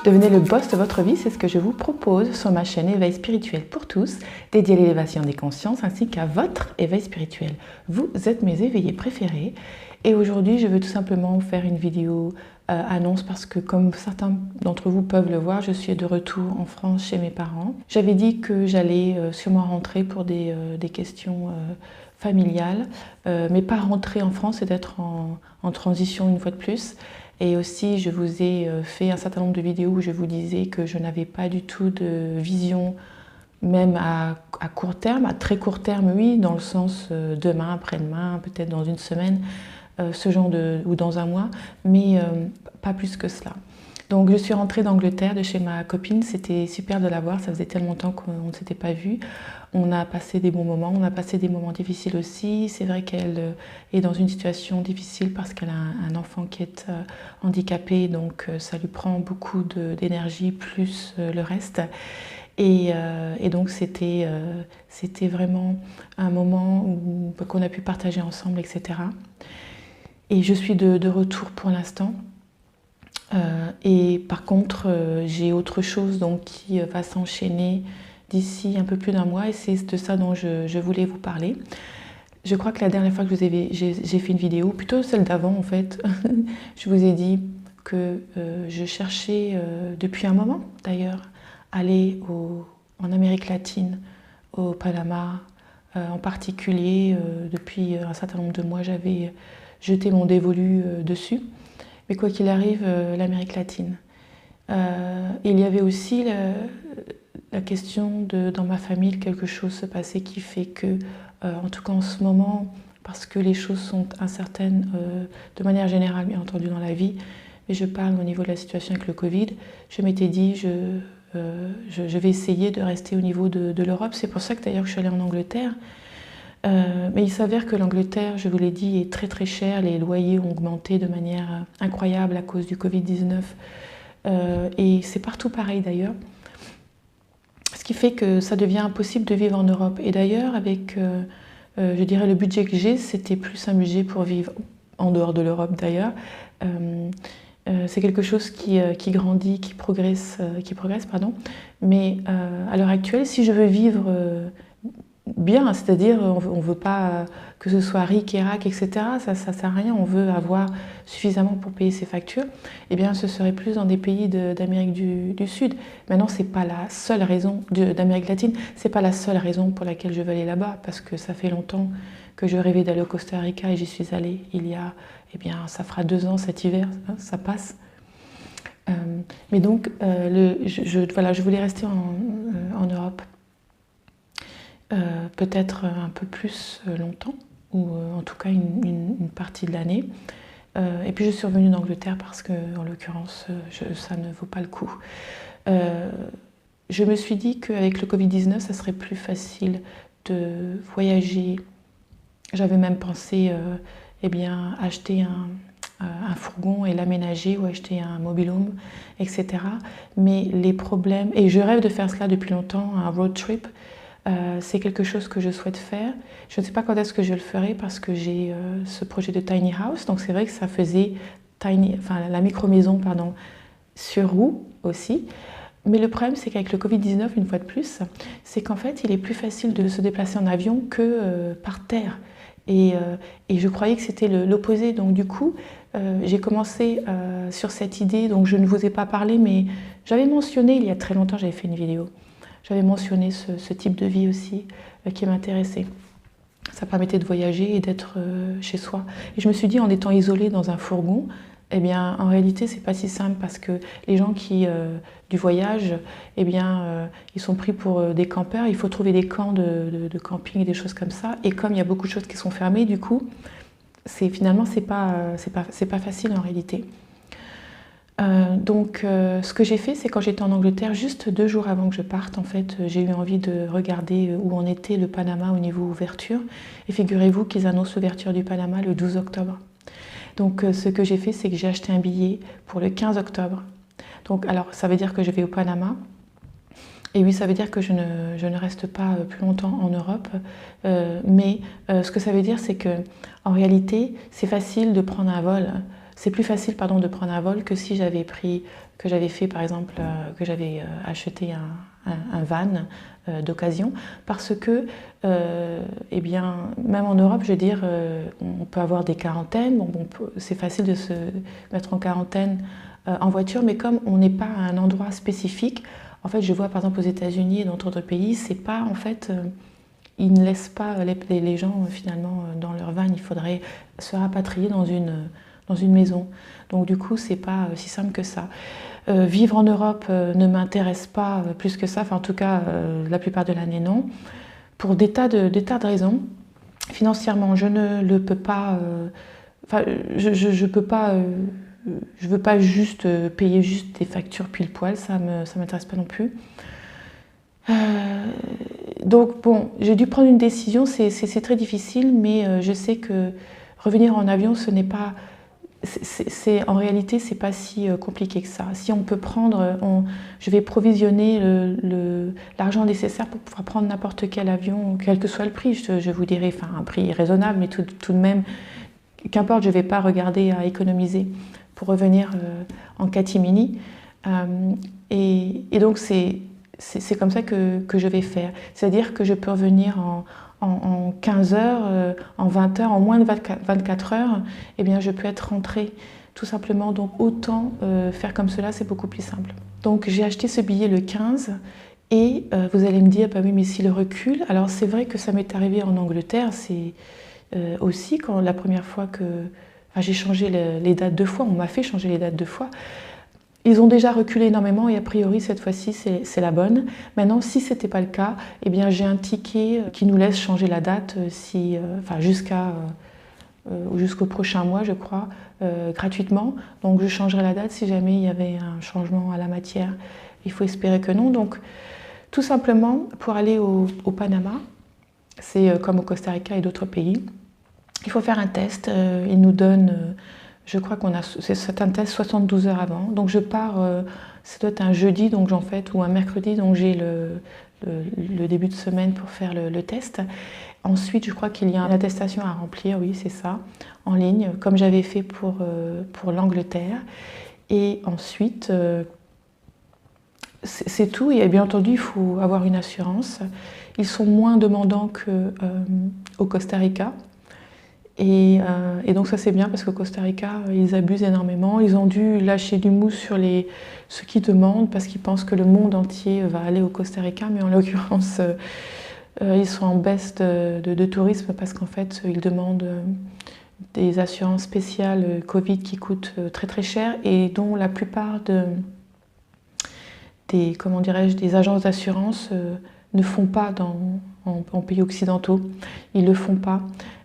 Devenez le boss de votre vie, c'est ce que je vous propose sur ma chaîne Éveil spirituel pour tous, dédiée à l'élévation des consciences ainsi qu'à votre éveil spirituel. Vous êtes mes éveillés préférés et aujourd'hui je veux tout simplement faire une vidéo annonce parce que comme certains d'entre vous peuvent le voir, je suis de retour en France chez mes parents. J'avais dit que j'allais sûrement rentrer pour des questions familiales, mais pas rentrer en France et d'être en transition une fois de plus. Et aussi, je vous ai fait un certain nombre de vidéos où je vous disais que je n'avais pas du tout de vision, même à court terme, à très court terme, oui, dans le sens demain, après-demain, peut-être dans une semaine, ce genre ou dans un mois, mais pas plus que cela. Donc je suis rentrée d'Angleterre, de chez ma copine, c'était super de la voir, ça faisait tellement longtemps qu'on ne s'était pas vu. On a passé des bons moments, on a passé des moments difficiles aussi. C'est vrai qu'elle est dans une situation difficile parce qu'elle a un enfant qui est handicapé, donc ça lui prend beaucoup d'énergie plus le reste. Et donc c'était vraiment un moment qu'on a pu partager ensemble, etc. Et je suis de retour pour l'instant. Et par contre, j'ai autre chose donc, qui va s'enchaîner d'ici un peu plus d'un mois et c'est de ça dont je voulais vous parler. Je crois que la dernière fois que j'ai fait une vidéo, plutôt celle d'avant en fait, je vous ai dit que je cherchais depuis un moment d'ailleurs aller en Amérique latine, au Panama en particulier. Depuis un certain nombre de mois, j'avais jeté mon dévolu dessus. Mais quoi qu'il arrive, l'Amérique latine. Il y avait aussi la question dans ma famille, quelque chose se passait qui fait que, en tout cas en ce moment, parce que les choses sont incertaines de manière générale, bien entendu, dans la vie, mais je parle au niveau de la situation avec le Covid, je m'étais dit, je vais essayer de rester au niveau de l'Europe. C'est pour ça que d'ailleurs je suis allée en Angleterre. Mais il s'avère que l'Angleterre, je vous l'ai dit, est très très chère. Les loyers ont augmenté de manière incroyable à cause du Covid-19. Et c'est partout pareil d'ailleurs. Ce qui fait que ça devient impossible de vivre en Europe. Et d'ailleurs, avec, je dirais, le budget que j'ai, c'était plus un budget pour vivre en dehors de l'Europe d'ailleurs. C'est quelque chose qui grandit, qui progresse, pardon. Mais à l'heure actuelle, si je veux vivre bien, c'est-à-dire on ne veut pas que ce soit RIC et RAC, etc. Ça ne sert à rien, on veut avoir suffisamment pour payer ses factures. Eh bien, ce serait plus dans des pays d'Amérique du Sud. Maintenant, ce n'est pas la seule raison, d'Amérique latine, ce n'est pas la seule raison pour laquelle je veux aller là-bas, parce que ça fait longtemps que je rêvais d'aller au Costa Rica et j'y suis allée il y a, eh bien, ça fera 2 ans cet hiver, hein, ça passe. Mais donc, voilà, je voulais rester en Europe. Peut-être un peu plus longtemps, ou en tout cas une partie de l'année. Et puis je suis revenue d'Angleterre parce que, en l'occurrence, ça ne vaut pas le coup. Je me suis dit qu'avec le Covid-19, ça serait plus facile de voyager. J'avais même pensé eh bien, acheter un fourgon et l'aménager ou acheter un mobil-home, etc. Mais les problèmes, et je rêve de faire cela depuis longtemps, un road trip. C'est quelque chose que je souhaite faire. Je ne sais pas quand est-ce que je le ferai parce que j'ai ce projet de tiny house. Donc c'est vrai que ça faisait la micro-maison sur roue aussi. Mais le problème, c'est qu'avec le Covid-19, une fois de plus, c'est qu'en fait, il est plus facile de se déplacer en avion que par terre. Et je croyais que c'était l'opposé. Donc du coup, j'ai commencé sur cette idée. Donc je ne vous ai pas parlé, mais j'avais mentionné il y a très longtemps, j'avais fait une vidéo. J'avais mentionné ce type de vie aussi qui m'intéressait. Ça permettait de voyager et d'être chez soi. Et je me suis dit, en étant isolée dans un fourgon, eh bien, en réalité, c'est pas si simple parce que les gens du voyage, eh bien, ils sont pris pour des campeurs. Il faut trouver des camps de camping et des choses comme ça. Et comme il y a beaucoup de choses qui sont fermées, du coup, finalement, c'est pas facile en réalité. Donc ce que j'ai fait, c'est quand j'étais en Angleterre, juste 2 jours avant que je parte, en fait, j'ai eu envie de regarder où en était le Panama au niveau ouverture. Et figurez-vous qu'ils annoncent l'ouverture du Panama le 12 octobre. Donc ce que j'ai fait, c'est que j'ai acheté un billet pour le 15 octobre. Donc alors, ça veut dire que je vais au Panama. Et oui, ça veut dire que je ne reste pas plus longtemps en Europe. Mais ce que ça veut dire, c'est que en réalité, c'est facile de prendre un vol. c'est plus facile pardon, de prendre un vol que si j'avais fait par exemple, que j'avais acheté un van d'occasion, parce que eh bien, même en Europe, je veux dire, on peut avoir des quarantaines, c'est facile de se mettre en quarantaine en voiture, mais comme on n'est pas à un endroit spécifique, en fait, je vois par exemple aux États-Unis et dans d'autres pays, c'est pas en fait, ils ne laissent pas les gens finalement dans leur van. Il faudrait se rapatrier dans une maison. Donc du coup, c'est pas si simple que ça. Vivre en Europe ne m'intéresse pas plus que ça. Enfin, en tout cas, la plupart de l'année non. Pour des tas de raisons. Financièrement, je ne le peux pas. Enfin, je peux pas. Je veux pas juste payer juste des factures pile poil. Ça m'intéresse pas non plus. Donc bon, j'ai dû prendre une décision, c'est très difficile, mais je sais que revenir en avion, ce n'est pas, en réalité, c'est pas si compliqué que ça. Si on peut prendre, je vais provisionner l'argent nécessaire pour pouvoir prendre n'importe quel avion, quel que soit le prix, je vous dirais, enfin un prix raisonnable, mais tout de même, qu'importe, je ne vais pas regarder à économiser pour revenir en catimini. Et donc c'est comme ça que je vais faire. C'est-à-dire que je peux revenir en 15 heures, en 20 heures, en moins de 24 heures, eh bien je peux être rentrée tout simplement. Donc autant faire comme cela, c'est beaucoup plus simple. Donc j'ai acheté ce billet le 15 et vous allez me dire, bah oui, mais si le recul, alors c'est vrai que ça m'est arrivé en Angleterre, c'est aussi quand la première fois que j'ai changé les dates 2 fois, on m'a fait changer les dates 2 fois. Ils ont déjà reculé énormément et a priori cette fois-ci c'est la bonne. Maintenant si ce n'était pas le cas, eh bien j'ai un ticket qui nous laisse changer la date jusqu'au prochain mois je crois, gratuitement. Donc je changerai la date si jamais il y avait un changement à la matière. Il faut espérer que non. Donc tout simplement pour aller au Panama, c'est comme au Costa Rica et d'autres pays, il faut faire un test. Ils nous donnent... je crois c'est un test 72 heures avant. Donc je pars, ça doit être un jeudi donc j'en fais, ou un mercredi, donc j'ai le début de semaine pour faire le test. Ensuite, je crois qu'il y a une attestation à remplir, oui c'est ça, en ligne, comme j'avais fait pour l'Angleterre. Et ensuite, c'est tout. Et bien entendu, il faut avoir une assurance. Ils sont moins demandants qu'au Costa Rica. Et donc ça c'est bien parce qu'au Costa Rica, ils abusent énormément. Ils ont dû lâcher du mousse sur ceux qui demandent parce qu'ils pensent que le monde entier va aller au Costa Rica. Mais en l'occurrence, ils sont en baisse de tourisme parce qu'en fait, ils demandent des assurances spéciales Covid qui coûtent très très cher et dont la plupart des agences d'assurance ne font pas en pays occidentaux. Ils ne le font pas.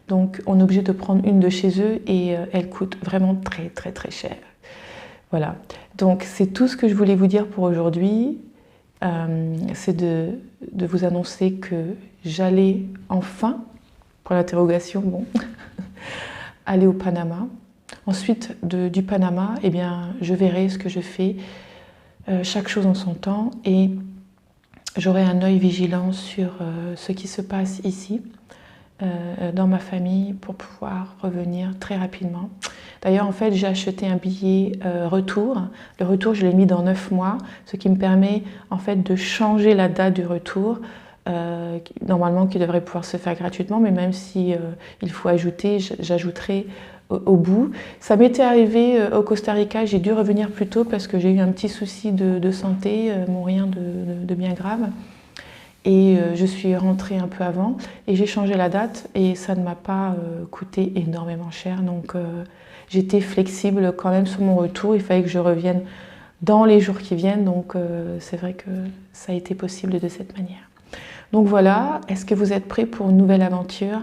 Donc on est obligé de prendre une de chez eux et elle coûte vraiment très très très cher. Voilà, donc c'est tout ce que je voulais vous dire pour aujourd'hui. C'est de vous annoncer que j'allais enfin, pour l'interrogation, bon, aller au Panama. Ensuite du Panama, eh bien, je verrai ce que je fais, chaque chose en son temps, et j'aurai un œil vigilant sur ce qui se passe ici. Dans ma famille pour pouvoir revenir très rapidement. D'ailleurs, en fait, j'ai acheté un billet retour. Le retour, je l'ai mis dans 9 mois, ce qui me permet en fait de changer la date du retour, normalement qui devrait pouvoir se faire gratuitement, mais même si il faut ajouter, j'ajouterai au bout. Ça m'était arrivé au Costa Rica, j'ai dû revenir plus tôt parce que j'ai eu un petit souci de santé, bon, rien de bien grave. Et je suis rentrée un peu avant et j'ai changé la date et ça ne m'a pas coûté énormément cher. Donc j'étais flexible quand même sur mon retour. Il fallait que je revienne dans les jours qui viennent. Donc c'est vrai que ça a été possible de cette manière. Donc voilà, est-ce que vous êtes prêts pour une nouvelle aventure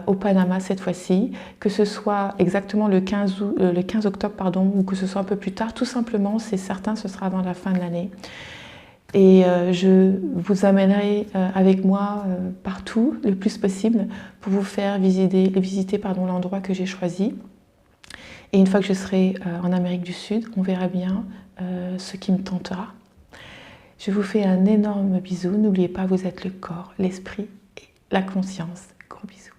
au Panama cette fois-ci? Que ce soit exactement le 15 octobre pardon, ou que ce soit un peu plus tard, tout simplement, c'est certain, ce sera avant la fin de l'année. Et je vous amènerai avec moi partout le plus possible pour vous faire visiter l'endroit que j'ai choisi. Et une fois que je serai en Amérique du Sud, on verra bien ce qui me tentera. Je vous fais un énorme bisou. N'oubliez pas, vous êtes le corps, l'esprit et la conscience. Gros bisous.